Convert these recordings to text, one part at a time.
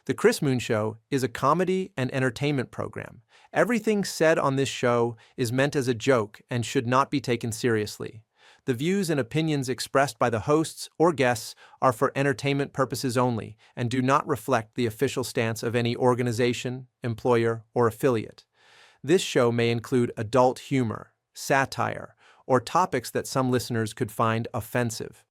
The Chris Moon Show is a comedy and entertainment program. Everything said on this show is meant as a joke and should not be taken seriously. The views and opinions expressed by the hosts or guests are for entertainment purposes only and do not reflect the official stance of any organization, employer, or affiliate. This show may include adult humor, satire, or topics that some listeners could find offensive.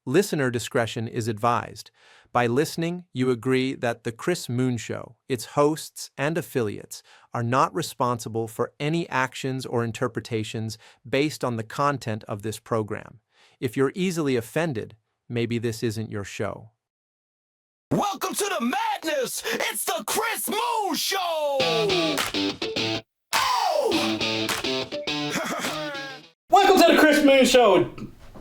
Listener discretion is advised. By listening, you agree that The Chris Moon Show, its hosts and affiliates, are not responsible for any actions or interpretations based on the content of this program. If you're easily offended, maybe this isn't your show. Welcome to the madness! It's the Chris Moon Show! Oh! Welcome to the Chris Moon Show.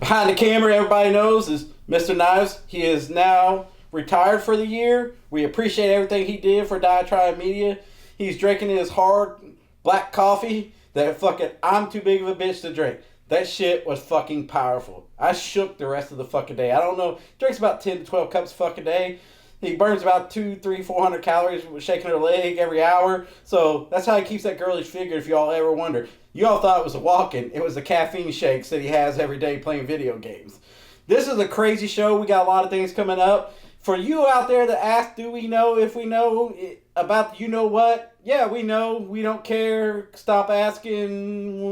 Behind the camera, everybody knows, is Mr. Knives. He is now retired for the year. We appreciate everything he did for Diatribe Media. He's drinking his hard black coffee that fucking I'm too big of a bitch to drink. That shit was fucking powerful. I shook the rest of the fucking day. I don't know. Drinks about 10 to 12 cups a fucking day. He burns about 200, 300, 400 calories with shaking her leg every hour. So that's how he keeps that girlish figure, if y'all ever wonder. You all thought it was a walk-in. It was the caffeine shakes that he has every day playing video games. This is a crazy show. We got a lot of things coming up. For you out there that ask, do we know if we know about you know what? Yeah, we know. We don't care. Stop asking.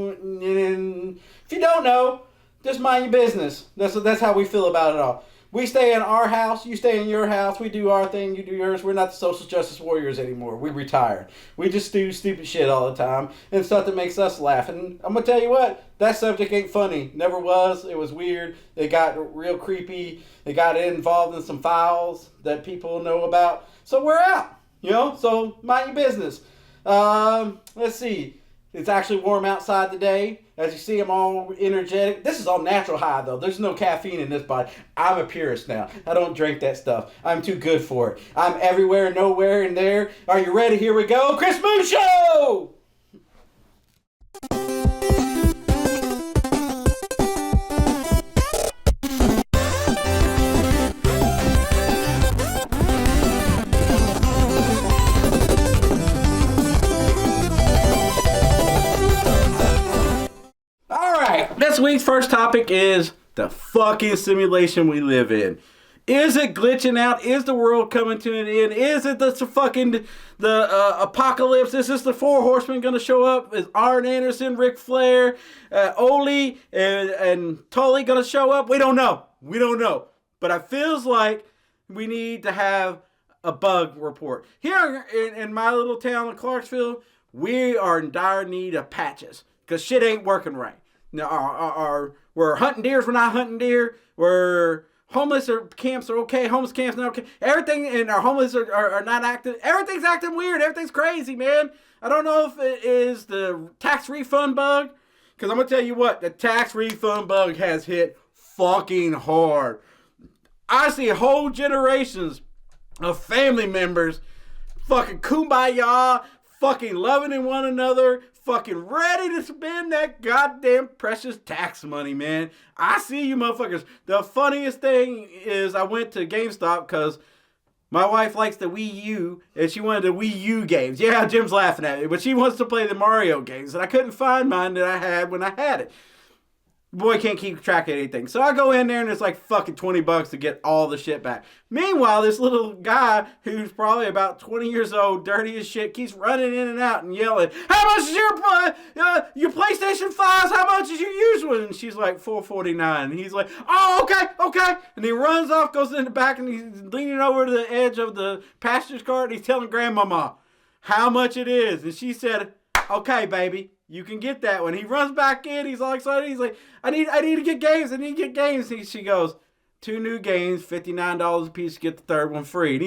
And if you don't know, just mind your business. That's how we feel about it all. We stay in our house, you stay in your house, we do our thing, you do yours. We're not the social justice warriors anymore. We retired. We just do stupid shit all the time and stuff that makes us laugh. And I'm going to tell you what, that subject ain't funny. Never was. It was weird. It got real creepy. It got involved in some files that people know about. So we're out, so mind your business. Let's see. It's actually warm outside today. As you see, I'm all energetic. This is all natural high, though. There's no caffeine in this body. I'm a purist now. I don't drink that stuff. I'm too good for it. I'm everywhere, nowhere, and there. Are you ready? Here we go. Chris Moon Show! This week's first topic is the fucking simulation we live in. Is it glitching out? Is the world coming to an end? Is it the apocalypse? Is this the Four Horsemen going to show up? Is Arn Anderson, Ric Flair, Ole, and Tully going to show up? We don't know. But it feels like we need to have a bug report. Here in my little town of Clarksville, we are in dire need of patches because shit ain't working right. Now, we're hunting deers, we're not hunting deer. We're homeless camps are okay, homeless camps not okay. Everything in our homeless are not active. Everything's acting weird. Everything's crazy, man. I don't know if it is the tax refund bug. Because I'm going to tell you what, the tax refund bug has hit fucking hard. I see whole generations of family members fucking kumbaya, fucking loving one another, fucking ready to spend that goddamn precious tax money, man. I see you motherfuckers. The funniest thing is I went to GameStop because my wife likes the Wii U and she wanted the Wii U games. Yeah, Jim's laughing at me, but she wants to play the Mario games and I couldn't find mine that I had when I had it. Boy can't keep track of anything. So I go in there and it's like fucking $20 to get all the shit back. Meanwhile, this little guy who's probably about 20 years old, dirty as shit, keeps running in and out and yelling, "How much is your PlayStation 5s? How much is your used one?" And she's like, $449. And he's like, "Oh, okay." And he runs off, goes in the back, and he's leaning over to the edge of the passenger car and he's telling Grandmama how much it is. And she said, "Okay, baby. You can get that one." He runs back in. He's all excited. He's like, I need to get games. She goes, 2 new games, $59 a piece, get the third one free. And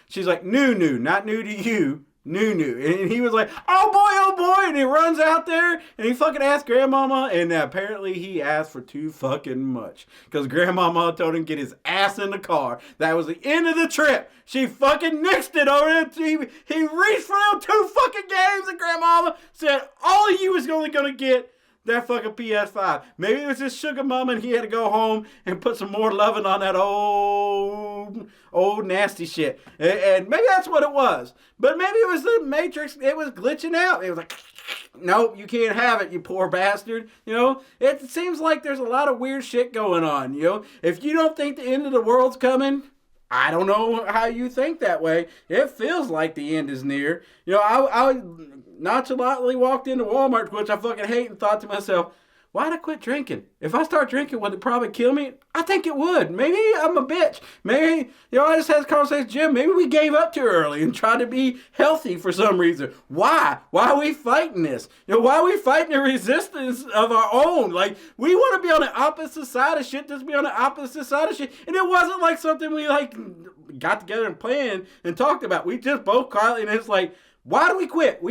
she's like, new, not new to you. New. And he was like, oh boy. And he runs out there and he fucking asked Grandmama. And apparently he asked for too fucking much. Because Grandmama told him to get his ass in the car. That was the end of the trip. She fucking nixed it over there. He reached for them 2 fucking games and Grandmama said, all of you is only going to get that fucking PS5. Maybe it was his sugar mama and he had to go home and put some more loving on that old nasty shit. And maybe that's what it was. But maybe it was the Matrix. It was glitching out. It was like, nope, you can't have it, you poor bastard. You know, it seems like there's a lot of weird shit going on. You know, if you don't think the end of the world's coming, I don't know how you think that way. It feels like the end is near. You know, I nonchalantly walked into Walmart, which I fucking hate, and thought to myself, why'd I quit drinking? If I start drinking, would it probably kill me? I think it would. Maybe I'm a bitch. Maybe, you know, I just had this conversation with Jim. Maybe we gave up too early and tried to be healthy for some reason. Why? Why are we fighting this? You know, why are we fighting the resistance of our own? Like, we want to be on the opposite side of shit, just be on the opposite side of shit. And it wasn't like something we, like, got together and planned and talked about. We just both quietly, and it's like, why do we quit?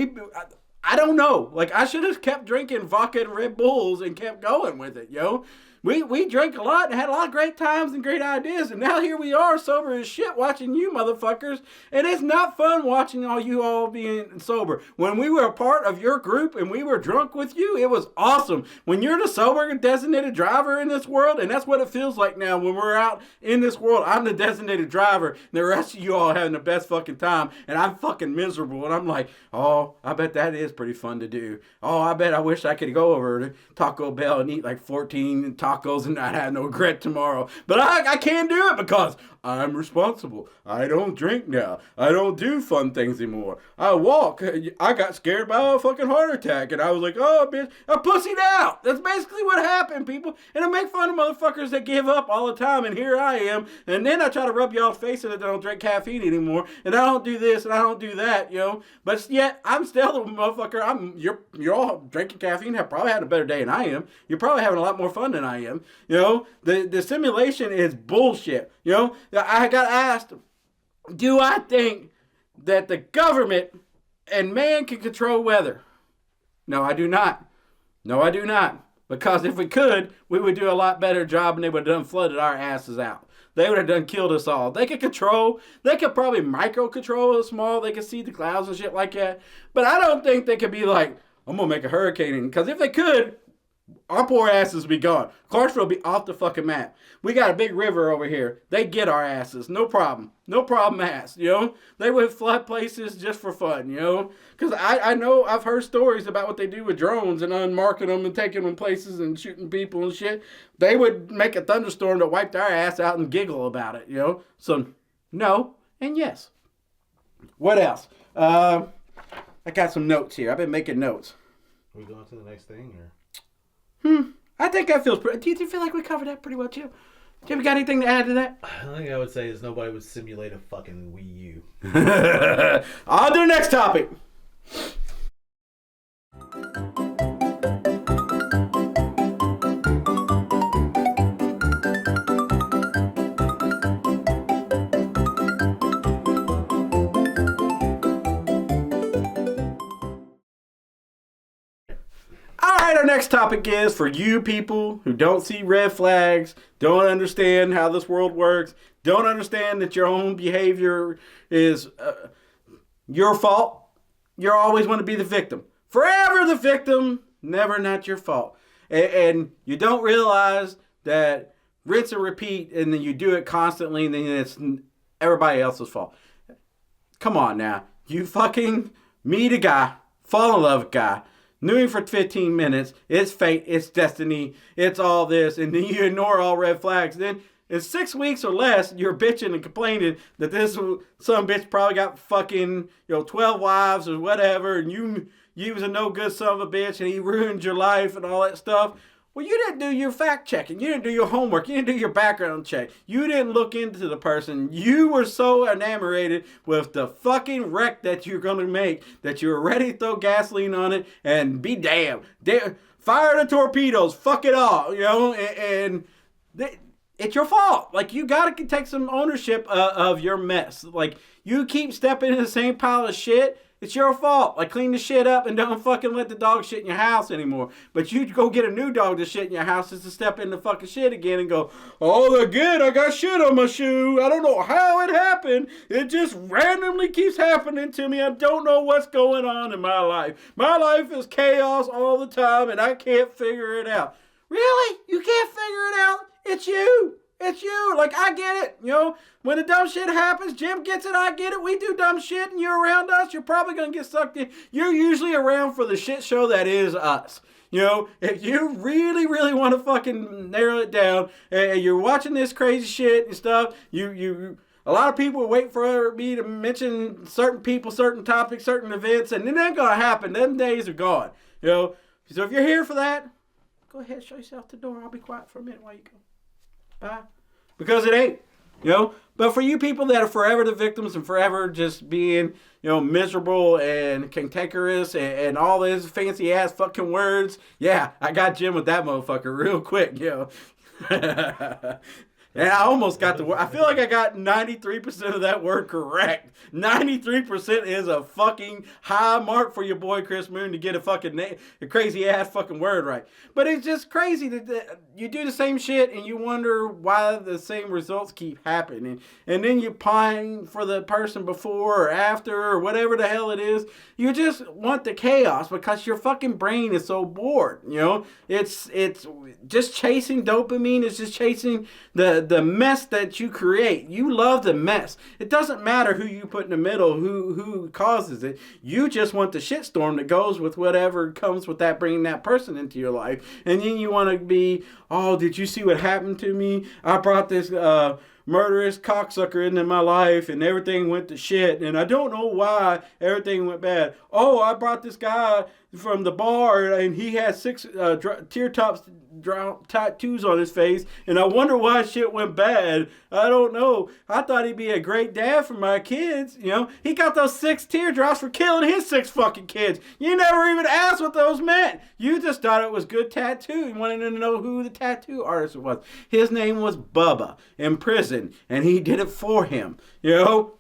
I don't know. Like, I should have kept drinking vodka and Red Bulls and kept going with it, yo. We drank a lot and had a lot of great times and great ideas, and now here we are sober as shit watching you motherfuckers, and it's not fun watching you all being sober. When we were a part of your group and we were drunk with you, it was awesome. When you're the sober designated driver in this world, and that's what it feels like now when we're out in this world, I'm the designated driver, and the rest of you all having the best fucking time, and I'm fucking miserable, and I'm like, oh, I bet that is pretty fun to do. Oh, I bet I wish I could go over to Taco Bell and eat like 14 tacos and not have no regret tomorrow. But I can't do it because I'm responsible. I don't drink now. I don't do fun things anymore. I walk. I got scared by a fucking heart attack, and I was like, oh, bitch, I pussied out. That's basically what happened, people. And I make fun of motherfuckers that give up all the time, and here I am. And then I try to rub y'all's face that I don't drink caffeine anymore, and I don't do this, and I don't do that, you know. But yet, I'm still the motherfucker. You're all drinking caffeine, have probably had a better day than I am. You're probably having a lot more fun than I am. You know, the simulation is bullshit. You know, I got asked, do I think that the government and man can control weather? No, I do not. No, I do not. Because if we could, we would do a lot better job and they would have done flooded our asses out. They would have done killed us all. They could probably micro control us small. They could see the clouds and shit like that. But I don't think they could be like, I'm going to make a hurricane. Because if they could, our poor asses would be gone. Clarksville would be off the fucking map. We got a big river over here. They get our asses. No problem. No problem ass, you know. They would flood places just for fun, you know. Because I know I've heard stories about what they do with drones and unmarking them and taking them places and shooting people and shit. They would make a thunderstorm to wipe their ass out and giggle about it, you know. So, no and yes. What else? I got some notes here. I've been making notes. Are we going to the next thing, or? I think that feels pretty. Do you feel like we covered that pretty well, Jim? Jim, you got anything to add to that? The thing I would say is nobody would simulate a fucking Wii U. On to the next topic. Our next topic is for you people who don't see red flags, don't understand how this world works, don't understand that your own behavior is your fault. You always want to be the victim. Forever the victim, never not your fault. And you don't realize that rinse and repeat, and then you do it constantly, and then it's everybody else's fault. Come on now. You fucking meet a guy, fall in love with a guy, knew him for 15 minutes. It's fate. It's destiny. It's all this. And then you ignore all red flags. Then in 6 weeks or less, you're bitching and complaining that this some bitch probably got fucking 12 wives or whatever. And you was a no good son of a bitch and he ruined your life and all that stuff. Well, you didn't do your fact checking. You didn't do your homework. You didn't do your background check. You didn't look into the person. You were so enamored with the fucking wreck that you're going to make that you're ready to throw gasoline on it and be damned. Fire the torpedoes. Fuck it all. And it's your fault. Like, you got to take some ownership of your mess. Like, you keep stepping in the same pile of shit, it's your fault. Like, clean the shit up and don't fucking let the dog shit in your house anymore. But you go get a new dog to shit in your house just to step in the fucking shit again and go, oh, again, I got shit on my shoe. I don't know how it happened. It just randomly keeps happening to me. I don't know what's going on in my life. My life is chaos all the time and I can't figure it out. Really? You can't figure it out? It's you. It's you. Like, I get it. You know, when the dumb shit happens, Jim gets it, I get it. We do dumb shit and you're around us, you're probably going to get sucked in. You're usually around for the shit show that is us. You know, if you really, really want to fucking narrow it down and you're watching this crazy shit and stuff, a lot of people wait for me to mention certain people, certain topics, certain events, and it ain't going to happen. Them days are gone. You know, so if you're here for that, go ahead, show yourself the door. I'll be quiet for a minute while you go. Bye. Because it ain't, you know. But for you people that are forever the victims and forever just being, you know, miserable and cantankerous and all these fancy ass fucking words, yeah, I got Jim with that motherfucker real quick, you know. And I almost got the word. I feel like I got 93% of that word correct. 93% is a fucking high mark for your boy Chris Moon to get a crazy ass fucking word right. But it's just crazy that you do the same shit and you wonder why the same results keep happening. And then you pine for the person before or after or whatever the hell it is. You just want the chaos because your fucking brain is so bored. You know, it's just chasing dopamine. It's just chasing the mess that you create. You love the mess. It doesn't matter who you put in the middle, who causes it. You just want the shitstorm that goes with whatever comes with that, bringing that person into your life. And then you want to be, oh, did you see what happened to me? I brought this murderous cocksucker into my life and everything went to shit and I don't know why everything went bad. Oh, I brought this guy from the bar and he had 6 tear tops tattoos on his face and I wonder why shit went bad. I don't know. I thought he'd be a great dad for my kids. You know, he got those 6 teardrops for killing his 6 fucking kids. You never even asked what those meant. You just thought it was good tattoo. You wanted to know who the tattoo artist was. His name was Bubba in prison and he did it for him. You know,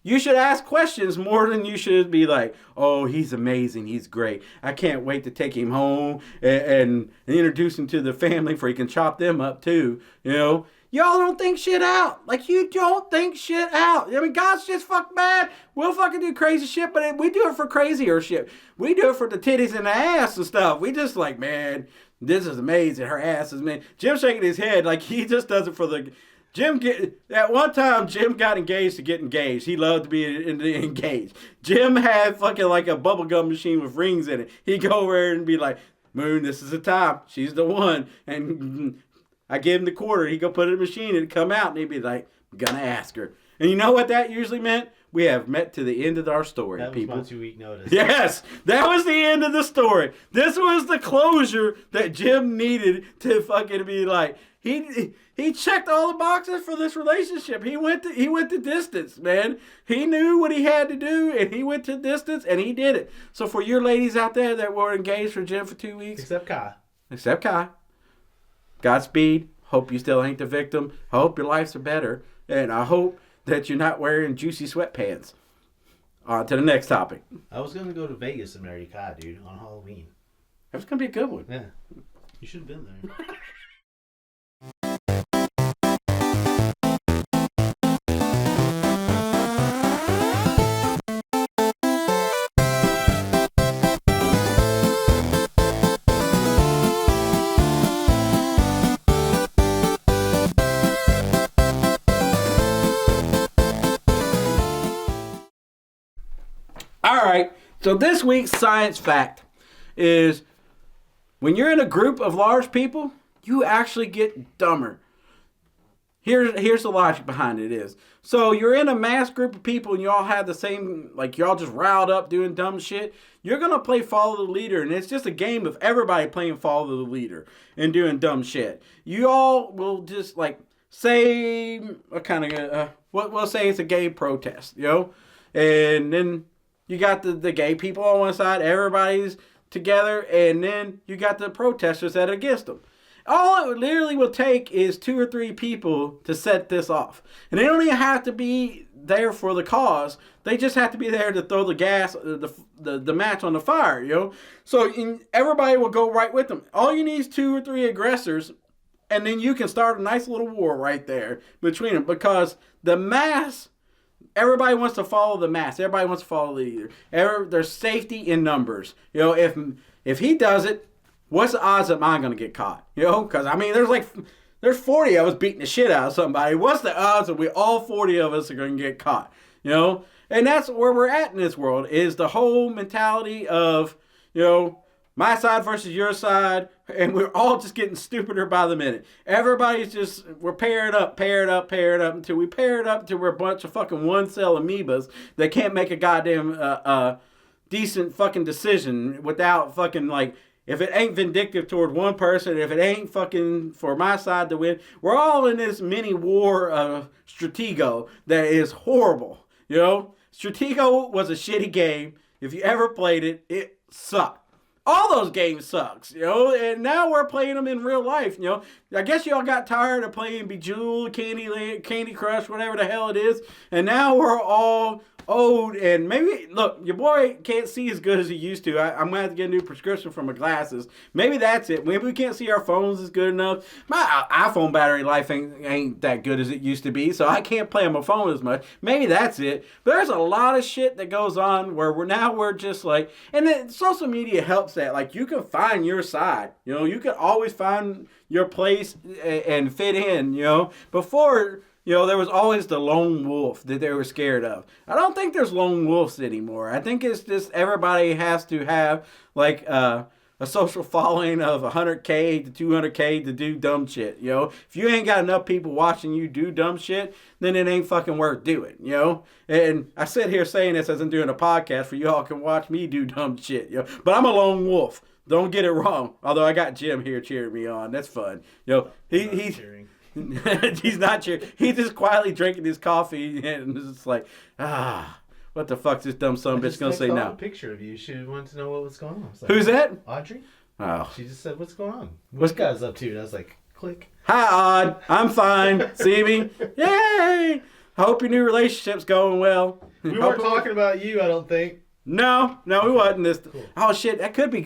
you should ask questions more than you should be like, oh, he's amazing, he's great. I can't wait to take him home and introduce him to the family for he can chop them up too. You know, y'all don't think shit out. Like, you don't think shit out. I mean, God's just fuck mad. We'll fucking do crazy shit, but we do it for crazier shit. We do it for the titties and the ass and stuff. We just like, man, this is amazing. Her ass is, man. Jim's shaking his head like he just does it for the... At one time, Jim got engaged to get engaged. He loved to be engaged. Jim had fucking like a bubblegum machine with rings in it. He'd go over there and be like, Moon, this is the time. She's the one. And I give him the quarter. He'd go put it in the machine and it'd come out. And he'd be like, I'm going to ask her. And you know what that usually meant? We have met to the end of our story, that people. That was my 2-week notice. Yes, that was the end of the story. This was the closure that Jim needed to fucking be like, he checked all the boxes for this relationship. He went the distance, man. He knew what he had to do, and he went to distance, and he did it. So for your ladies out there that were engaged for Jim for 2 weeks. Except Kai. Godspeed. Hope you still ain't the victim. I hope your lives are better. And I hope that you're not wearing juicy sweatpants. On to the next topic. I was going to go to Vegas and marry Kai, dude, on Halloween. That was going to be a good one. Yeah. You should have been there. All right, so this week's science fact is when you're in a group of large people, you actually get dumber. Here's the logic behind it is. So you're in a mass group of people and you all have the same, like you're all just riled up doing dumb shit. You're going to play follow the leader and it's just a game of everybody playing follow the leader and doing dumb shit. You all will just like say, we'll say it's a gay protest, you know? And then you got the gay people on one side, everybody's together, and then you got the protesters that are against them. All it literally will take is 2 or 3 people to set this off. And they don't even have to be there for the cause. They just have to be there to throw the gas, the match on the fire, you know? So everybody will go right with them. All you need is 2 or 3 aggressors, and then you can start a nice little war right there between them. Because the mass, everybody wants to follow the mass. Everybody wants to follow the leader. There's safety in numbers. You know, if he does it, what's the odds that mine going to get caught? You know, because, I mean, there's 40 of us beating the shit out of somebody. What's the odds that all 40 of us are going to get caught? You know? And that's where we're at in this world, is the whole mentality of, you know, my side versus your side, and we're all just getting stupider by the minute. Everybody's just, we're paired up, until we pair it up until we're a bunch of fucking one-cell amoebas that can't make a goddamn decent fucking decision without fucking, like, if it ain't vindictive toward one person, if it ain't fucking for my side to win, we're all in this mini war of Stratego that is horrible, you know? Stratego was a shitty game. If you ever played it, it sucked. All those games sucks, you know, and now we're playing them in real life, you know. I guess y'all got tired of playing Bejeweled, Candy Crush, whatever the hell it is, and now we're all old, and maybe, look, your boy can't see as good as he used to. I'm going to have to get a new prescription for my glasses. Maybe that's it. Maybe we can't see our phones as good enough. My iPhone battery life ain't that good as it used to be, so I can't play on my phone as much. Maybe that's it. But there's a lot of shit that goes on where we're just like, and then social media helps that. Like, you can find your side. You know, you can always find your place and fit in, you know. Before, you know, there was always the lone wolf that they were scared of. I don't think there's lone wolves anymore. I think it's just everybody has to have, like, a social following of 100K to 200K to do dumb shit, you know? If you ain't got enough people watching you do dumb shit, then it ain't fucking worth doing, you know? And I sit here saying this as I'm doing a podcast for y'all can watch me do dumb shit, you know? But I'm a lone wolf. Don't get it wrong. Although I got Jim here cheering me on. That's fun. You know, he's cheering. He's not cheering. He's just quietly drinking his coffee and it's just like, what the fuck's this dumb son of a bitch gonna say now? A picture of you. She wanted to know what was going on. Like, who's that? Audrey. Oh. She just said, "What's going on? What you guys up to?" And I was like, "Click." Hi, Odd. I'm fine. See me? Yay! Hope your new relationship's going well. We weren't talking about you, I don't think. No, we wasn't. This. Cool. Oh shit, that could be.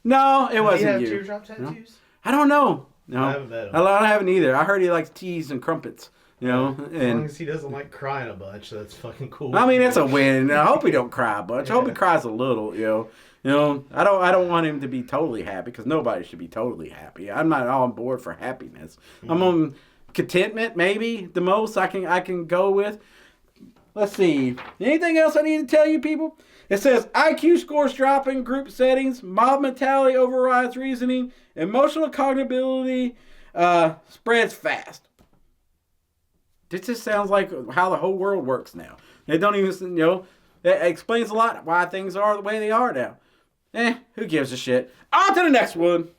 No, it wasn't you. Do you have teardrop tattoos? No? I don't know. No, I haven't met him. I haven't either. I heard he likes teas and crumpets. You know, as long as he doesn't like crying a bunch, that's fucking cool. I mean, it's a win. I hope he don't cry a bunch. I hope he cries a little. You know, I don't want him to be totally happy because nobody should be totally happy. I'm not on board for happiness. Mm-hmm. I'm on contentment, maybe the most I can go with. Let's see. Anything else I need to tell you people? It says IQ scores dropping, group settings, mob mentality overrides reasoning, emotional cognibility spreads fast. This just sounds like how the whole world works now. They don't even, you know, it explains a lot why things are the way they are now. Who gives a shit? On to the next one.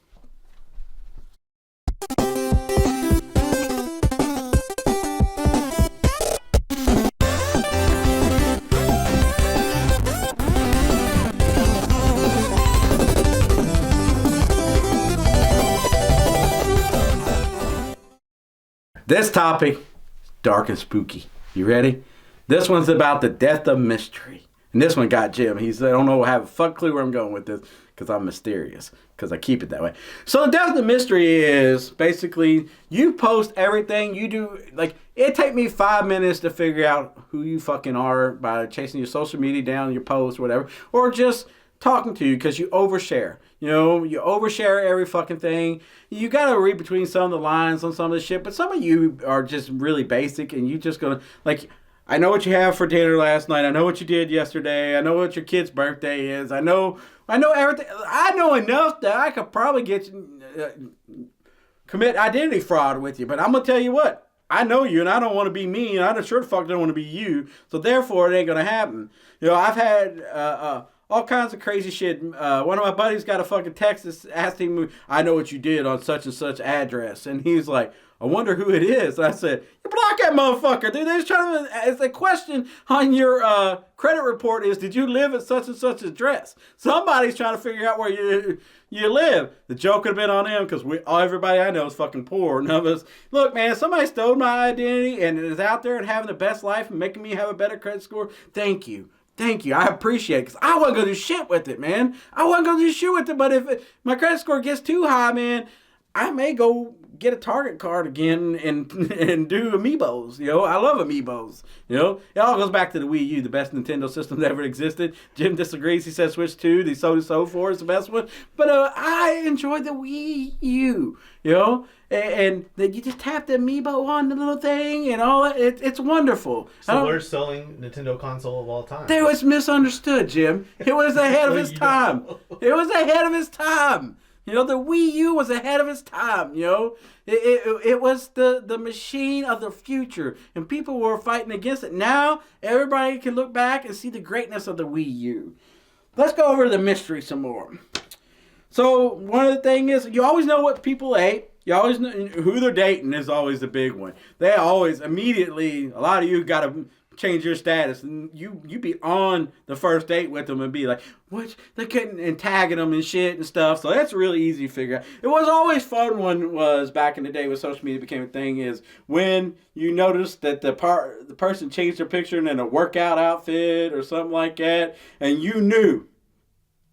This topic is dark and spooky. You ready? This one's about the death of mystery. And this one got Jim. He said, I don't know, I have a fuck clue where I'm going with this because I'm mysterious. Because I keep it that way. So the death of the mystery is basically you post everything you do. Like, it take me 5 minutes to figure out who you fucking are by chasing your social media down, your posts, whatever. Or just talking to you because you overshare. You know, you overshare every fucking thing. You got to read between some of the lines on some of the shit. But some of you are just really basic and you just going to, like, I know what you have for dinner last night. I know what you did yesterday. I know what your kid's birthday is. I know everything. I know enough that I could probably get commit identity fraud with you. But I'm going to tell you what. I know you and I don't want to be mean. I sure the fuck don't want to be you. So therefore, it ain't going to happen. You know, I've had all kinds of crazy shit. One of my buddies got a fucking text that asked him, I know what you did on such and such address. And he's like, I wonder who it is. And I said, you block that motherfucker, dude. They're just trying to, as a question on your credit report is, did you live at such and such address? Somebody's trying to figure out where you live. The joke could have been on them because everybody I know is fucking poor. None of us. Look, man, somebody stole my identity and is out there and having the best life and making me have a better credit score. Thank you. Thank you. I appreciate it because I wasn't going to do shit with it, man. I wasn't going to do shit with it. But if my credit score gets too high, man, I may go get a Target card again and do amiibos. You know, I love amiibos. You know, it all goes back to the Wii U, the best Nintendo system that ever existed. Jim disagrees. He says Switch 2, the so 4 is the best one. But I enjoy the Wii U. You know, and you just tap the amiibo on the little thing and all that. It's wonderful. So we're selling Nintendo console of all time. It was misunderstood, Jim. It was ahead of its time. It was ahead of its time. You know, the Wii U was ahead of its time, you know. It was the machine of the future, and people were fighting against it. Now, everybody can look back and see the greatness of the Wii U. Let's go over the mystery some more. So, one of the things is, you always know what people ate. You always know who they're dating is always the big one. They always, immediately, a lot of you got to change your status, and you be on the first date with them and be like, what, they couldn't, and tagging them and shit and stuff. So that's really easy to figure out. It was always fun when was back in the day when social media became a thing is when you noticed that the person changed their picture in a workout outfit or something like that, and you knew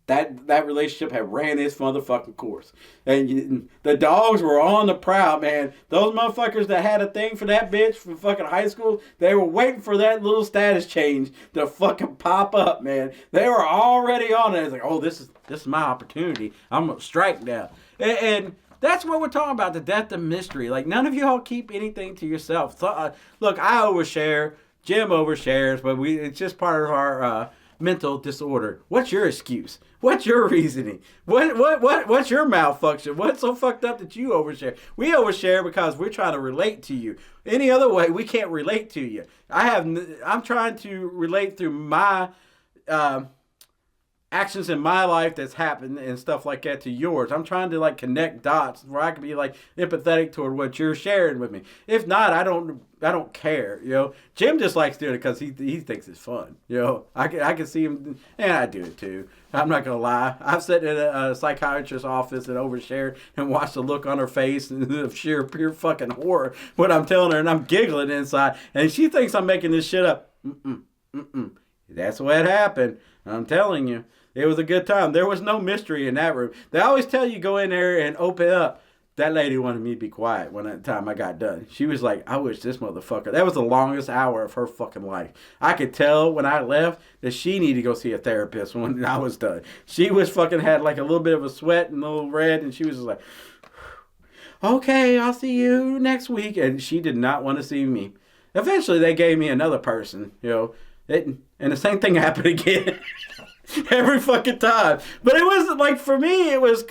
that relationship had ran its motherfucking course. And the dogs were on the prowl, man. Those motherfuckers that had a thing for that bitch from fucking high school, they were waiting for that little status change to fucking pop up, man. They were already on it. It's like, oh, this is my opportunity. I'm going to strike now. And that's what we're talking about, the depth of mystery. Like, none of you all keep anything to yourself. So, look, I overshare. Jim overshares, but it's just part of our mental disorder. What's your excuse? What's your reasoning? What's your malfunction? What's so fucked up that you overshare? We overshare because we're trying to relate to you. Any other way, we can't relate to you. I'm trying to relate through my actions in my life that's happened and stuff like that to yours. I'm trying to like connect dots where I can be like empathetic toward what you're sharing with me. If not, I don't care. You know, Jim just likes doing it because he thinks it's fun. You know, I can see him, and I do it too. I'm not gonna lie. I've sat in a psychiatrist's office and overshared and watched the look on her face and of sheer pure fucking horror when I'm telling her, and I'm giggling inside, and she thinks I'm making this shit up. That's what happened. I'm telling you. It was a good time. There was no mystery in that room. They always tell you go in there and open up. That lady wanted me to be quiet when the time I got done. She was like, I wish this motherfucker. That was the longest hour of her fucking life. I could tell when I left that she needed to go see a therapist when I was done. She was fucking had like a little bit of a sweat and a little red, and she was just like, okay, I'll see you next week. And she did not want to see me. Eventually, they gave me another person, you know, and the same thing happened again. Every fucking time. But it wasn't like, for me, it was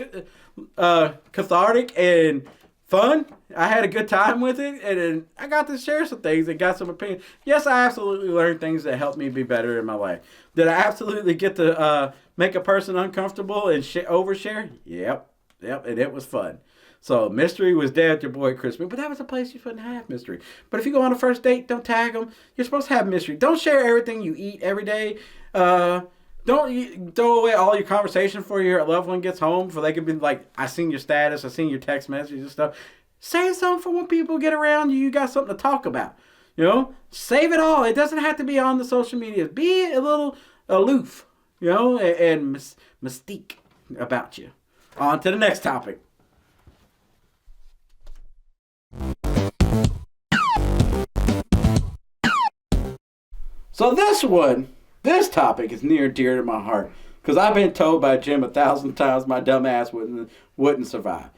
cathartic and fun. I had a good time with it, and I got to share some things and got some opinions. Yes, I absolutely learned things that helped me be better in my life. Did I absolutely get to make a person uncomfortable and overshare? Yep, and it was fun. So mystery was dead with your boy Chris, but that was a place you shouldn't have mystery. But if you go on a first date, don't tag them. You're supposed to have mystery. Don't share everything you eat every day. Don't throw away all your conversation before your loved one gets home, so they can be like, I seen your status, I seen your text messages and stuff. Save something for when people get around you. You got something to talk about. You know, save it all. It doesn't have to be on the social media. Be a little aloof, you know, and mystique about you. On to the next topic. So this topic is near and dear to my heart because I've been told by Jim 1,000 times my dumb ass wouldn't survive.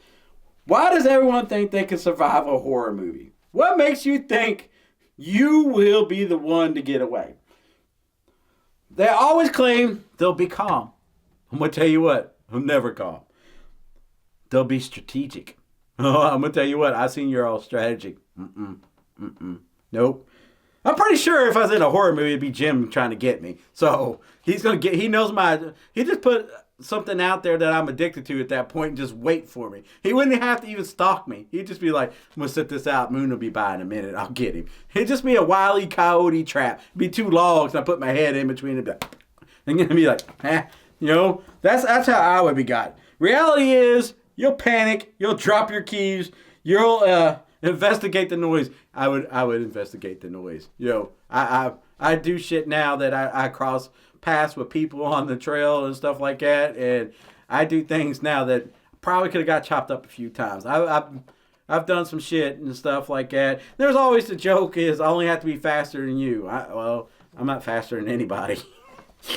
Why does everyone think they can survive a horror movie? What makes you think you will be the one to get away? They always claim they'll be calm. I'm going to tell you what, I'm never calm. They'll be strategic. Oh, I'm going to tell you what, I've seen your all strategy. Nope. I'm pretty sure if I was in a horror movie, it'd be Jim trying to get me. So he just put something out there that I'm addicted to at that point and just wait for me. He wouldn't have to even stalk me. He'd just be like, I'm going to set this out. Moon will be by in a minute. I'll get him. It'd just be a Wile E. Coyote trap. It'd be 2 logs. And I put my head in between them. And going to be like, that's how I would be got. Reality is, you'll panic. You'll drop your keys. You'll investigate the noise. I would investigate the noise. I do shit now that I cross paths with people on the trail and stuff like that, and I do things now that probably could have got chopped up a few times. I've done some shit and stuff like that. There's always the joke is I only have to be faster than you. I'm not faster than anybody.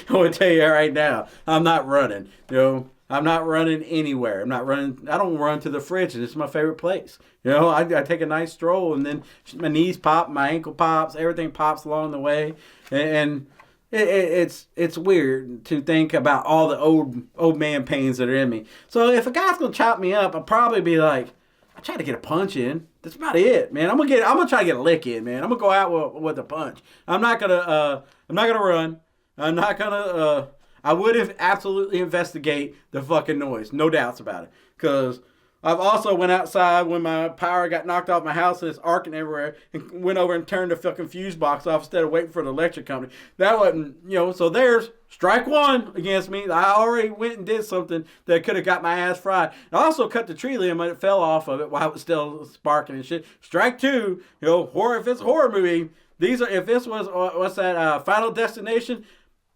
I want to tell you right now, I'm not running. I'm not running anywhere. I don't run to the fridge, and it's my favorite place. I take a nice stroll, and then my knees pop, my ankle pops, everything pops along the way, and it's weird to think about all the old man pains that are in me. So if a guy's gonna chop me up, I'll probably be like, I try to get a punch in. That's about it, man. I'm gonna try to get a lick in, man. I'm gonna go out with a punch. I'm not gonna run. I'm not gonna. I would have absolutely investigate the fucking noise, no doubts about it. Because I've also went outside when my power got knocked off my house and it's arcing everywhere, and went over and turned the fucking fuse box off instead of waiting for the electric company. That wasn't, so there's strike one against me. I already went and did something that could have got my ass fried. I also cut the tree limb and it fell off of it while it was still sparking and shit. Strike two, horror. If it's a horror movie, if this was, Final Destination,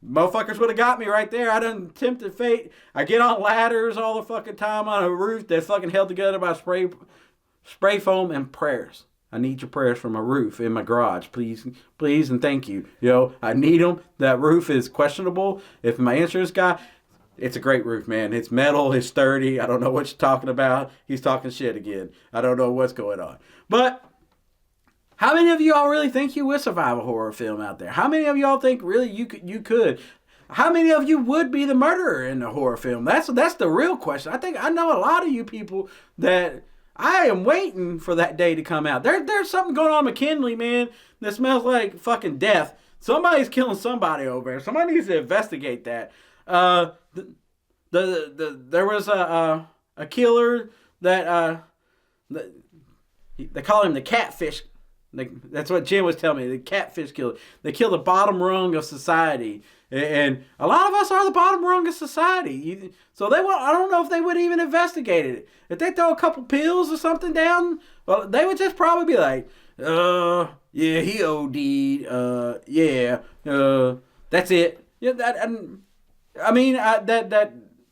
motherfuckers would have got me right there. I done tempted fate. I get on ladders all the fucking time on a roof that's fucking held together by spray foam and prayers. I need your prayers for my roof in my garage. Please, and thank you. I need them. That roof is questionable. If my insurance guy, it's a great roof, man. It's metal. It's sturdy. I don't know what you're talking about. He's talking shit again. I don't know what's going on. But how many of y'all really think you would survive a horror film out there? How many of y'all think really you could? How many of you would be the murderer in a horror film? That's the real question. I know a lot of you people that I am waiting for that day to come out. There's something going on in McKinley, man, that smells like fucking death. Somebody's killing somebody over there. Somebody needs to investigate that. There was a killer that they call him the catfish. That's what Jim was telling me. The catfish killer. They kill the bottom rung of society, and a lot of us are the bottom rung of society. So I don't know if they would even investigate it. If they throw a couple pills or something down, well, they would just probably be like, yeah, he OD'd. That's it. Yeah,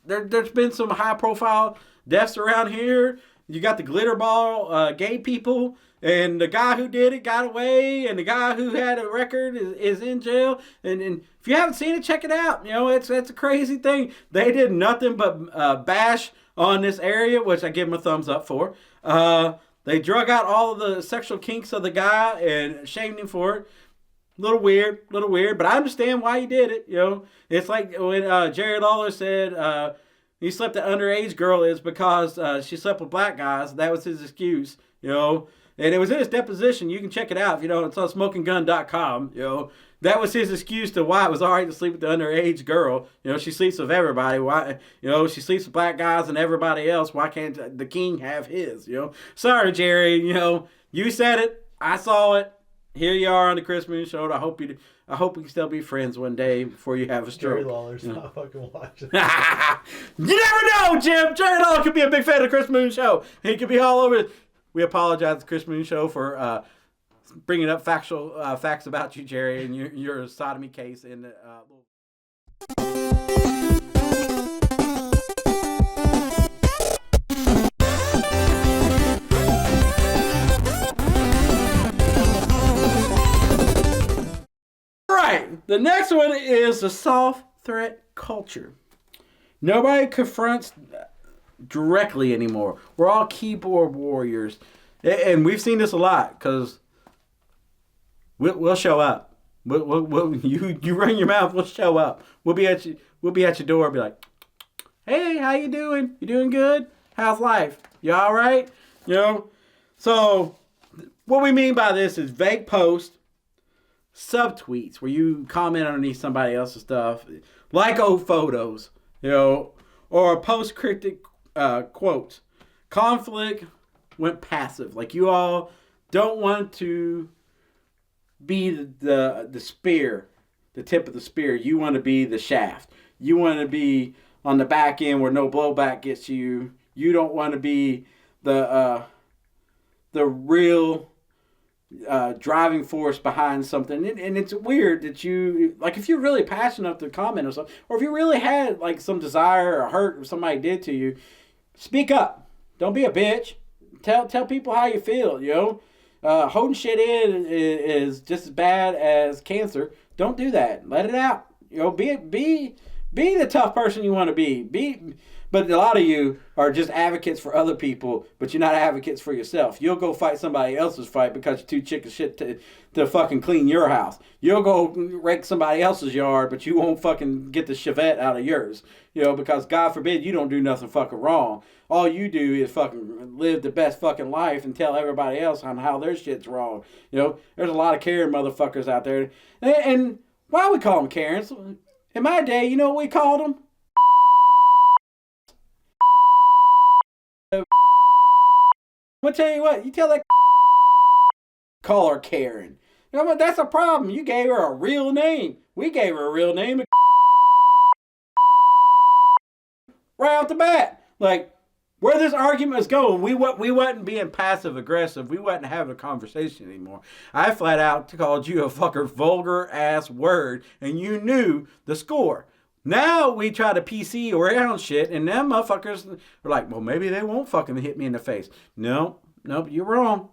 there's been some high profile deaths around here. You got the glitter ball gay people. And the guy who did it got away, and the guy who had a record is in jail. And if you haven't seen it, check it out. It's a crazy thing. They did nothing but bash on this area, which I give them a thumbs up for. They drug out all of the sexual kinks of the guy and shamed him for it. Little weird, but I understand why he did it. It's like when Jerry Lawler said he slept with an underage girl is because she slept with black guys. That was his excuse. And it was in his deposition. You can check it out if you don't. It's on smokinggun.com. That was his excuse to why it was all right to sleep with the underage girl. She sleeps with everybody. Why? She sleeps with black guys and everybody else. Why can't the king have his? Sorry, Jerry. You said it. I saw it. Here you are on the Chris Moon Show. I hope we can still be friends one day before you have a stroke. Jerry Lawler's not fucking watching. You never know, Jim. Jerry Lawler could be a big fan of the Chris Moon Show. He could be all over. We apologize to the Chris Moon Show for bringing up factual facts about you, Jerry, and your sodomy case. And all right, the next one is the soft threat culture. Nobody confronts directly anymore. We're all keyboard warriors, and we've seen this a lot because we'll show up. You run your mouth, we'll show up. We'll be at your door, be like, hey, how you doing? You doing good? How's life? You all right? So what we mean by this is vague posts, subtweets where you comment underneath somebody else's stuff, like old photos, Or a post-critic quote, conflict went passive. Like you all don't want to be the spear, the tip of the spear. You want to be the shaft. You want to be on the back end where no blowback gets you. You don't want to be the real driving force behind something. And it's weird that you, like, if you're really passionate enough to comment or something, or if you really had like some desire or hurt somebody did to you, speak up. Don't be a bitch. Tell people how you feel. Holding shit in is just as bad as cancer. Don't do that. Let it out. Be the tough person you want to be. But a lot of you are just advocates for other people, but you're not advocates for yourself. You'll go fight somebody else's fight because you're too chicken shit to fucking clean your house. You'll go rake somebody else's yard, but you won't fucking get the Chevette out of yours. Because God forbid you don't do nothing fucking wrong. All you do is fucking live the best fucking life and tell everybody else on how their shit's wrong. There's a lot of Karen motherfuckers out there. And why we call them Karens? In my day, you know what we called them? I'm gonna tell you what, you tell that call her Karen. That's a problem. You gave her a real name. We gave her a real name right off the bat. Like, where this argument is going, we wasn't being passive aggressive. We wasn't having a conversation anymore. I flat out called you a fucker vulgar ass word, and you knew the score. Now we try to PC around shit, and them motherfuckers are like, well, maybe they won't fucking hit me in the face. Nope, you're wrong.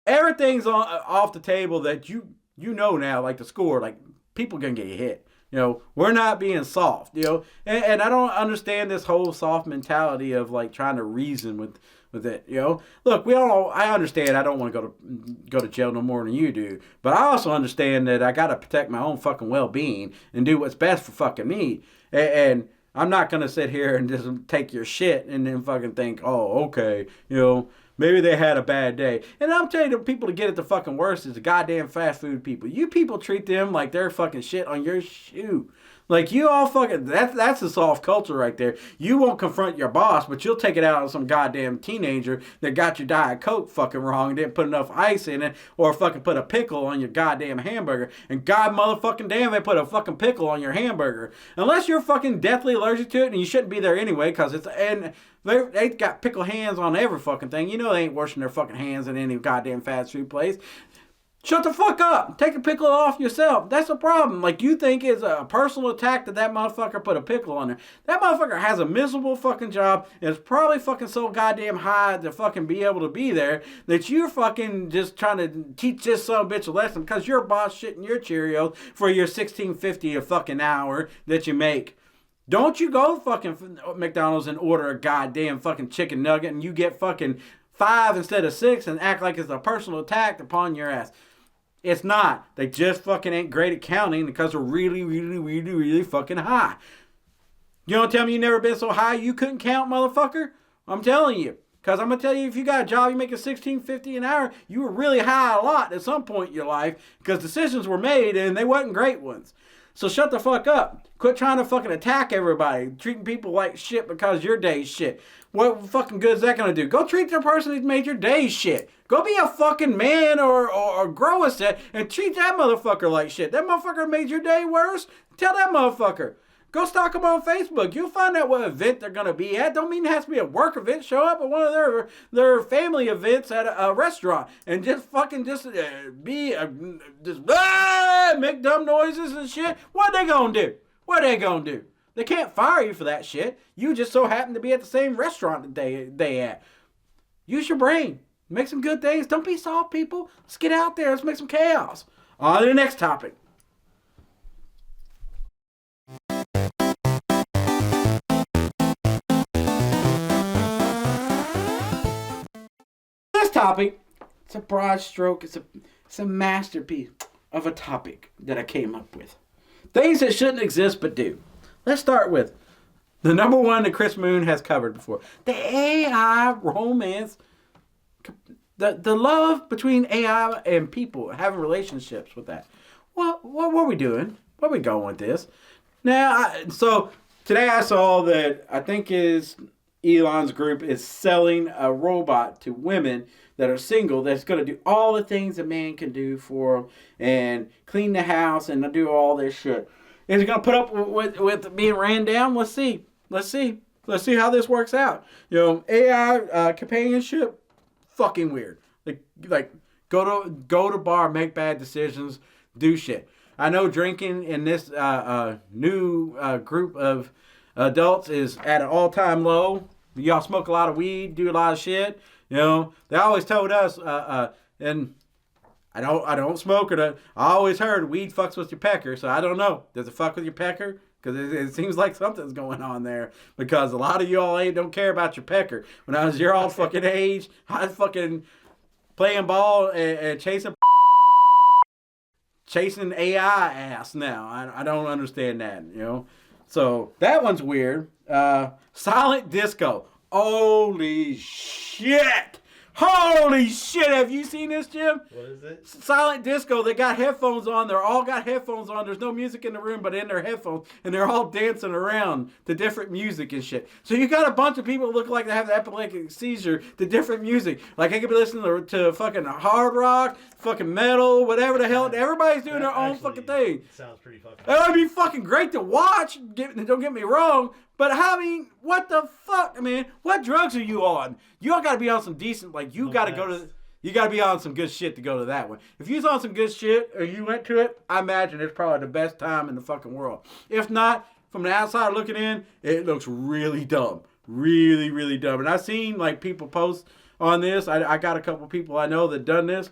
Everything's off the table that you know now, like the score, like people gonna get hit. We're not being soft, and I don't understand this whole soft mentality of like trying to reason with it, Look, I understand I don't want to go to jail no more than you do, but I also understand that I got to protect my own fucking well-being and do what's best for fucking me. And I'm not going to sit here and just take your shit and then fucking think, oh, okay, maybe they had a bad day. And I'm telling you, the people to get it the fucking worst is the goddamn fast food people. You people treat them like they're fucking shit on your shoe. Like, you all fucking, that's a soft culture right there. You won't confront your boss, but you'll take it out on some goddamn teenager that got your Diet Coke fucking wrong and didn't put enough ice in it, or fucking put a pickle on your goddamn hamburger. And god motherfucking damn, they put a fucking pickle on your hamburger. Unless you're fucking deathly allergic to it, and you shouldn't be there anyway, because they got pickle hands on every fucking thing. They ain't washing their fucking hands in any goddamn fast food place. Shut the fuck up. Take a pickle off yourself. That's the problem. Like, you think it's a personal attack that motherfucker put a pickle on there. That motherfucker has a miserable fucking job and is probably fucking so goddamn high to fucking be able to be there that you're fucking just trying to teach this son of a bitch a lesson because your boss shitting your Cheerios for your $16.50 a fucking hour that you make. Don't you go fucking McDonald's and order a goddamn fucking chicken nugget and you get fucking 5 instead of 6 and act like it's a personal attack upon your ass. It's not. They just fucking ain't great at counting because they're really, really, really, really fucking high. You don't tell me you never been so high you couldn't count, motherfucker? I'm telling you. Because I'm going to tell you, if you got a job, you make a $16.50 an hour, you were really high a lot at some point in your life because decisions were made and they wasn't great ones. So shut the fuck up. Quit trying to fucking attack everybody. Treating people like shit because your day's shit. What fucking good is that going to do? Go treat the person who's made your day shit. Go be a fucking man or grow a set and treat that motherfucker like shit. That motherfucker made your day worse? Tell that motherfucker. Go stalk them on Facebook. You'll find out what event they're going to be at. Don't mean it has to be a work event. Show up at one of their family events at a restaurant and just fucking make dumb noises and shit. What they going to do? What they going to do? They can't fire you for that shit. You just so happen to be at the same restaurant that they at. Use your brain. Make some good things. Don't be soft, people. Let's get out there. Let's make some chaos. On to the next topic. This topic, it's a broad stroke. It's a masterpiece of a topic that I came up with. Things that shouldn't exist but do. Let's start with the number one that Chris Moon has covered before. The AI romance the love between AI and people having relationships with that. What are we doing? Where are we going with this? Now, so today I saw that I think Elon's group is selling a robot to women that are single that's going to do all the things a man can do for them and clean the house and do all this shit. Is it going to put up with being ran down? Let's see. Let's see how this works out. AI companionship, fucking weird. Like go to bar, make bad decisions, do shit. I know drinking in this new group of adults is at an all-time low. Y'all smoke a lot of weed, do a lot of shit. They always told us, and I don't smoke it. I always heard weed fucks with your pecker, so I don't know. Does it fuck with your pecker? Because it seems like something's going on there. Because a lot of y'all don't care about your pecker. When I was your old fucking age, I was fucking playing ball and chasing AI ass now. I don't understand that, So that one's weird. Silent disco. Holy shit! Holy shit! Have you seen this, Jim? What is it? Silent disco. They got headphones on. They're all got headphones on. There's no music in the room, but in their headphones, and they're all dancing around to different music and shit. So you got a bunch of people look like they have an epileptic seizure to different music. Like they could be listening to fucking hard rock, fucking metal, whatever the hell. Everybody's doing their own fucking thing. Sounds pretty fucking. That would be fucking great to watch. Don't get me wrong. But what the fuck, man? What drugs are you on? You all gotta be on some decent, you gotta be on some good shit to go to that one. If you're on some good shit or you went to it, I imagine it's probably the best time in the fucking world. If not, from the outside looking in, it looks really dumb. Really, really dumb. And I've seen people post on this. I got a couple people I know that done this.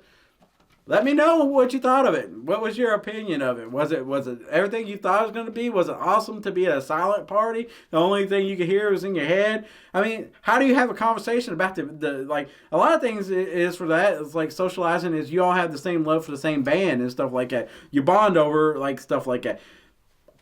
Let me know what you thought of it. What was your opinion of it? Was it everything you thought it was going to be? Was it awesome to be at a silent party? The only thing you could hear was in your head? I mean, how do you have a conversation about the a lot of things is for that. It's like socializing is you all have the same love for the same band and stuff like that. You bond over stuff like that.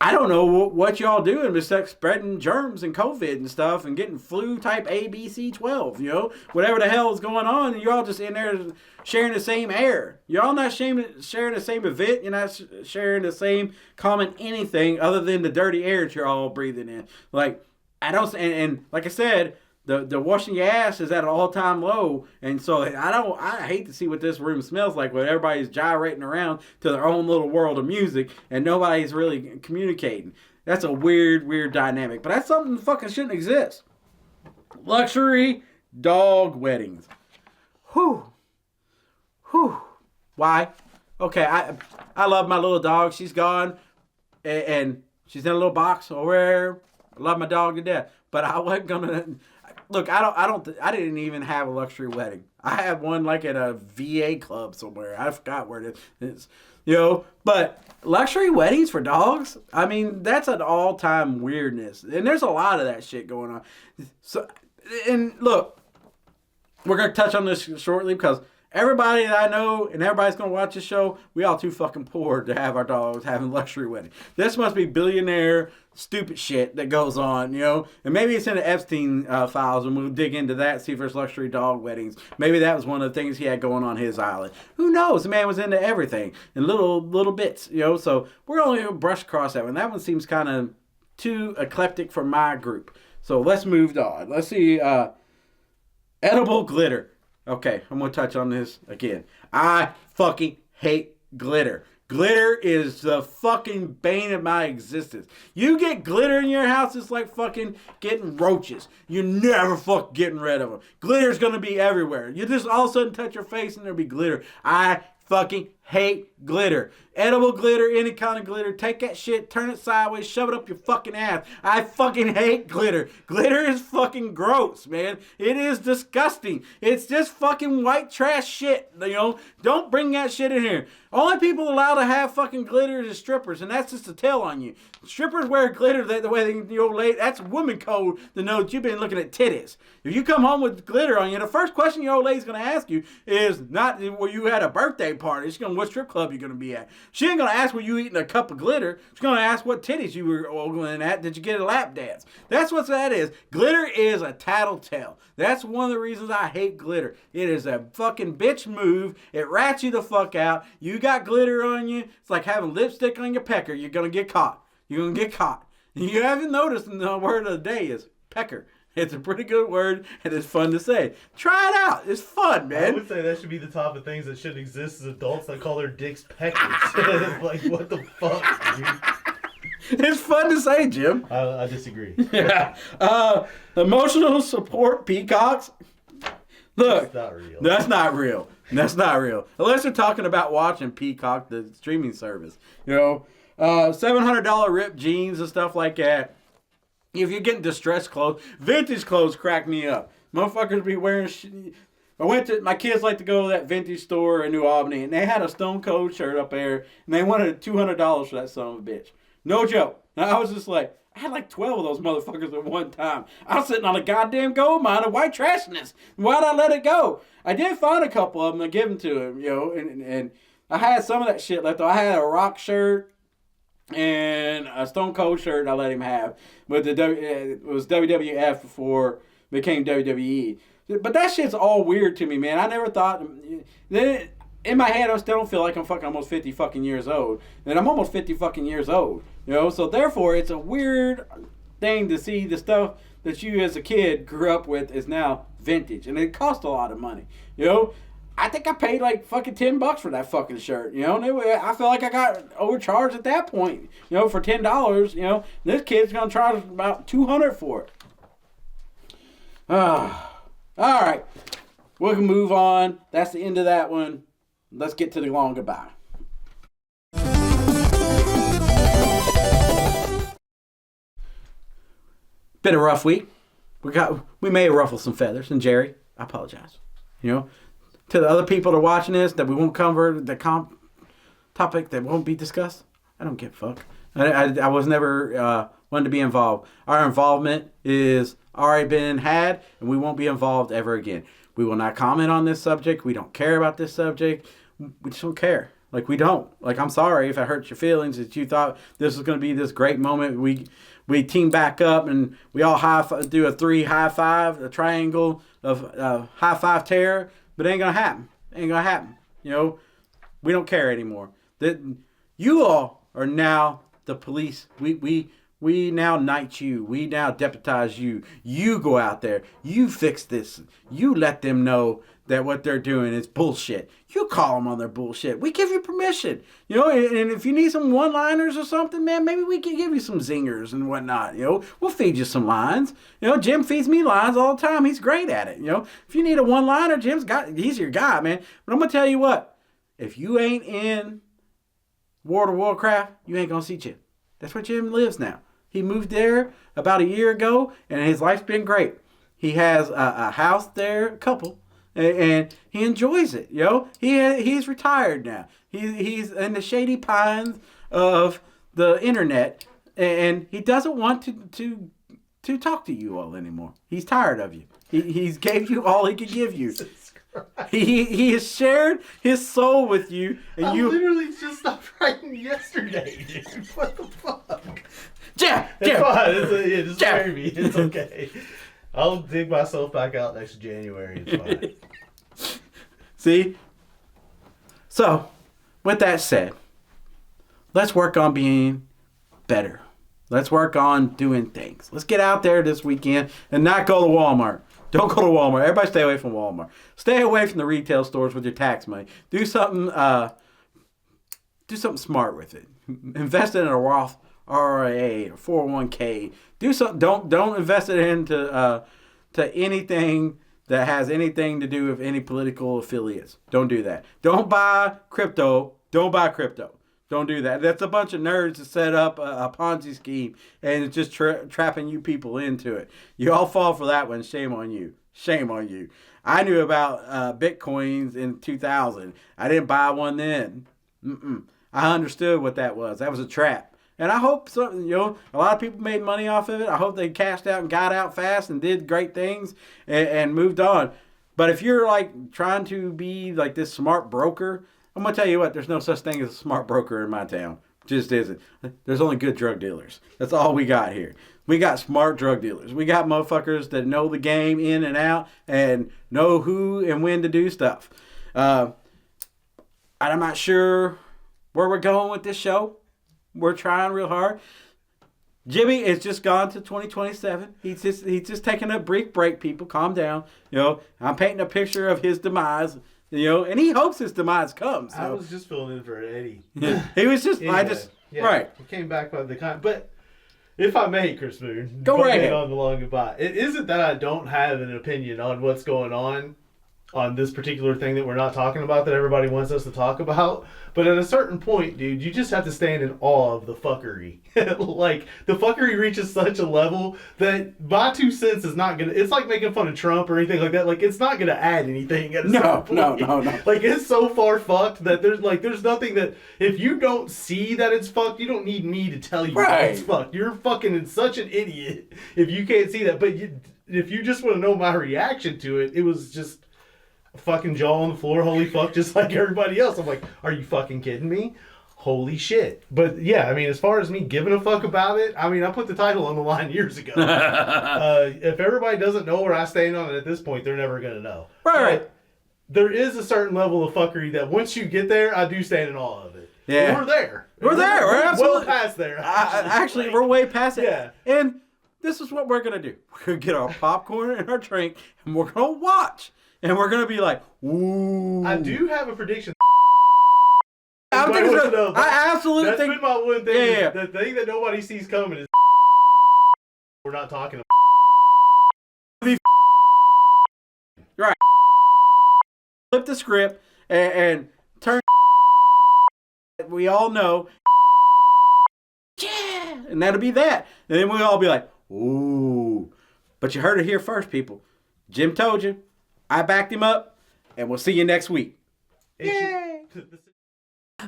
I don't know what y'all doing besides spreading germs and COVID and stuff and getting flu type ABC12, whatever the hell is going on. And you're all just in there sharing the same air. You're all not sharing the same event. You're not sharing the same common anything other than the dirty air that you're all breathing in. I don't, and like I said, the washing your ass is at an all-time low, and so I hate to see what this room smells like where everybody's gyrating around to their own little world of music and nobody's really communicating. That's a weird dynamic, but that's something that fucking shouldn't exist. Luxury dog weddings. Whew. Why? Okay, I love my little dog. She's gone, and she's in a little box over there. I love my dog to death, but I wasn't gonna. Look, I didn't even have a luxury wedding. I had one at a VA club somewhere. I forgot where it is. But luxury weddings for dogs? I mean, that's an all-time weirdness. And there's a lot of that shit going on. So, and look, we're going to touch on this shortly because everybody that I know and everybody's going to watch this show, we all too fucking poor to have our dogs having luxury weddings. This must be billionaire stupid shit that goes on, and maybe it's in the Epstein files and we'll dig into that, see if there's luxury dog weddings. Maybe that was one of the things he had going on his island. Who knows? The man was into everything in little bits, so we're only going to brush across that one. That one seems kind of too eclectic for my group. So let's move on. Let's see, edible glitter. Okay, I'm going to touch on this again. I fucking hate glitter. Glitter is the fucking bane of my existence. You get glitter in your house, it's like fucking getting roaches. You're never fucking getting rid of them. Glitter's gonna be everywhere. You just all of a sudden touch your face and there'll be glitter. I fucking hate glitter. Edible glitter, any kind of glitter. Take that shit, turn it sideways, shove it up your fucking ass. I fucking hate glitter. Glitter is fucking gross, man. It is disgusting. It's just fucking white trash shit, Don't bring that shit in here. Only people allowed to have fucking glitter is strippers, and that's just to tell on you. Strippers wear glitter the way the old lady, that's woman code to know that you've been looking at titties. If you come home with glitter on you, the first question your old lady's going to ask you is not where you had a birthday party. She's going, what strip club you going to be at? She ain't gonna ask were you eating a cup of glitter. She's gonna ask what titties you were ogling at. Did you get a lap dance? That's what that is. Glitter is a tattletale. That's one of the reasons I hate glitter. It is a fucking bitch move. It rats you the fuck out. You got glitter on you. It's like having lipstick on your pecker. You're gonna get caught. You're gonna get caught. You haven't noticed the word of the day is pecker. It's a pretty good word, and it's fun to say. Try it out. It's fun, man. I would say that should be the top of things that should exist as adults that call their dicks peckers. Like, what the fuck, dude? It's fun to say, Jim. I disagree. Yeah. Emotional support peacocks. Look, That's not real. That's not real. That's not real. Unless you're talking about watching Peacock, the streaming service. You know, $700 ripped jeans and stuff like that. If you're getting distressed clothes, vintage clothes crack me up. Motherfuckers be wearing shit. My kids like to go to that vintage store in New Albany, and they had a Stone Cold shirt up there, and they wanted $200 for that son of a bitch. No joke. And I was just like, I had like 12 of those motherfuckers at one time. I was sitting on a goddamn gold mine of white trashiness. Why'd I let it go? I did find a couple of them and give them to him, you know, and I had some of that shit left. I had a rock shirt and a Stone Cold shirt I let him have. But it was WWF before it became WWE. But that shit's all weird to me, man. I never thought... Then in my head, I still don't feel like I'm fucking almost 50 fucking years old. And I'm almost 50 fucking years old. You know, so therefore, it's a weird thing to see the stuff that you as a kid grew up with is now vintage. And it cost a lot of money. You know, I think I paid like fucking $10 for that fucking shirt. You know, and I feel like I got overcharged at that point. You know, for $10. You know, this kid's gonna charge about $200 for it. All right, we can move on. That's the end of that one. Let's get to the long goodbye. Been a rough week. We may ruffle some feathers, and Jerry, I apologize. You know, to the other people that are watching this, that we won't cover the topic that won't be discussed. I don't give a fuck. I was never one to be involved. Our involvement is already been had, and we won't be involved ever again. We will not comment on this subject. We don't care about this subject. We just don't care. Like, we don't. Like, I'm sorry if I hurt your feelings that you thought this was going to be this great moment. We team back up and we all do a 3 high five, a triangle of high five terror, but it ain't going to happen. It ain't going to happen. You know, we don't care anymore. That you all are now the police. We now knight you. We now deputize you. You go out there. You fix this. You let them know that what they're doing is bullshit. You call them on their bullshit. We give you permission. You know, and if you need some one-liners or something, man, maybe we can give you some zingers and whatnot. You know, we'll feed you some lines. You know, Jim feeds me lines all the time. He's great at it. You know, if you need a one-liner, he's your guy, man. But I'm going to tell you what. If you ain't in World of Warcraft, you ain't going to see Jim. That's where Jim lives now. He moved there about a year ago, and his life's been great. He has a house there, a couple, and he enjoys it. You know, he's retired now. He's in the shady pines of the internet, and he doesn't want to talk to you all anymore. He's tired of you. He's gave you all he could give you. He has shared his soul with you, and I you literally just stopped writing yesterday, dude. What the fuck? Jam. It's fine. Just marry me. It's okay. I'll dig myself back out next January. It's fine. See? So, with that said, let's work on being better. Let's work on doing things. Let's get out there this weekend and not go to Walmart. Don't go to Walmart. Everybody stay away from Walmart. Stay away from the retail stores with your tax money. Do something smart with it. Invest it in a Roth IRA or 401k. Do something. Don't invest it into to anything that has anything to do with any political affiliates. Don't do that. Don't buy crypto. Don't buy crypto. Don't do that. That's a bunch of nerds that set up a Ponzi scheme and it's just trapping you people into it. You all fall for that one. Shame on you. Shame on you. I knew about Bitcoins in 2000. I didn't buy one then. I understood what that was. That was a trap. And I hope a lot of people made money off of it. I hope they cashed out and got out fast and did great things and moved on. But if you're like trying to be like this smart broker I'm gonna tell you what. There's no such thing as a smart broker in my town. Just isn't. There's only good drug dealers. That's all we got here. We got smart drug dealers. We got motherfuckers that know the game in and out and know who and when to do stuff. I'm not sure where we're going with this show. We're trying real hard. Jimmy has just gone to 2027. He's just taking a brief break. People, calm down. I'm painting a picture of his demise. And he hopes his demise comes. So. I was just filling in for Eddie. He was just, Anyway, right. He came back by the kind, but if I may, Chris Moon, go right ahead. On the long goodbye. It isn't that I don't have an opinion on what's going on this particular thing that we're not talking about that everybody wants us to talk about. But at a certain point, dude, you just have to stand in awe of the fuckery. Like, the fuckery reaches such a level that my 2 cents is not gonna... It's like making fun of Trump or anything like that. Like, it's not gonna add anything at a certain point. No. Like, it's so far fucked that there's nothing that... If you don't see that it's fucked, you don't need me to tell you that it's fucked. You're fucking such an idiot if you can't see that. But if you just want to know my reaction to it, it was just... fucking jaw on the floor, holy fuck, just like everybody else. I'm like, are you fucking kidding me? Holy shit. But yeah, I mean, as far as me giving a fuck about it, I mean, I put the title on the line years ago. If everybody doesn't know where I stand on it at this point, they're never going to know. Right. There is a certain level of fuckery that once you get there, I do stand in awe of it. Yeah. We're there. We're well absolutely past there. Actually, we're way past it. Yeah. And this is what we're going to do. We're going to get our popcorn and our drink, and we're going to watch. And we're going to be like, ooh. I do have a prediction. I absolutely That's think... been my one thing. Yeah. The thing that nobody sees coming is we're not talking about. Right. Flip the script and turn... We all know. Yeah. And that'll be that. And then we'll all be like, ooh. But you heard it here first, people. Jim told you. I backed him up. And we'll see you next week. Yay.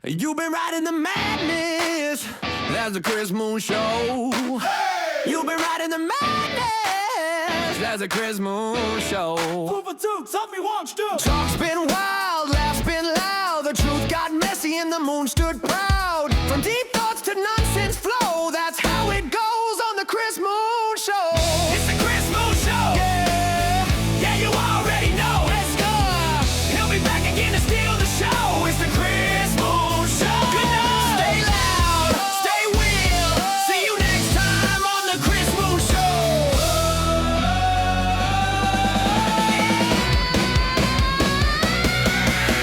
You've been riding the madness. That's the Chris Moon Show. Hey! You've been riding the madness. That's the Chris Moon Show. 2 for 2, tell me once, do. Talk's been wild, laughs been loud. The truth got messy and the moon stood proud. From deep thoughts to nonsense flow, that's how it goes on the Chris Moon Show. It's the Chris Moon Show. Yeah, you already know. Let's go. He'll be back again to steal the show. It's the Chris Moon Show. Good night. Stay loud, stay real. See you next time on the Chris Moon Show.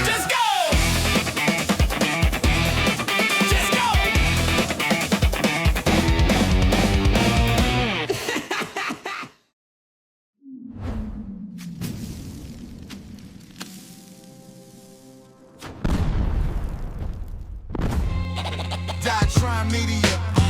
Just go. Just go. Media.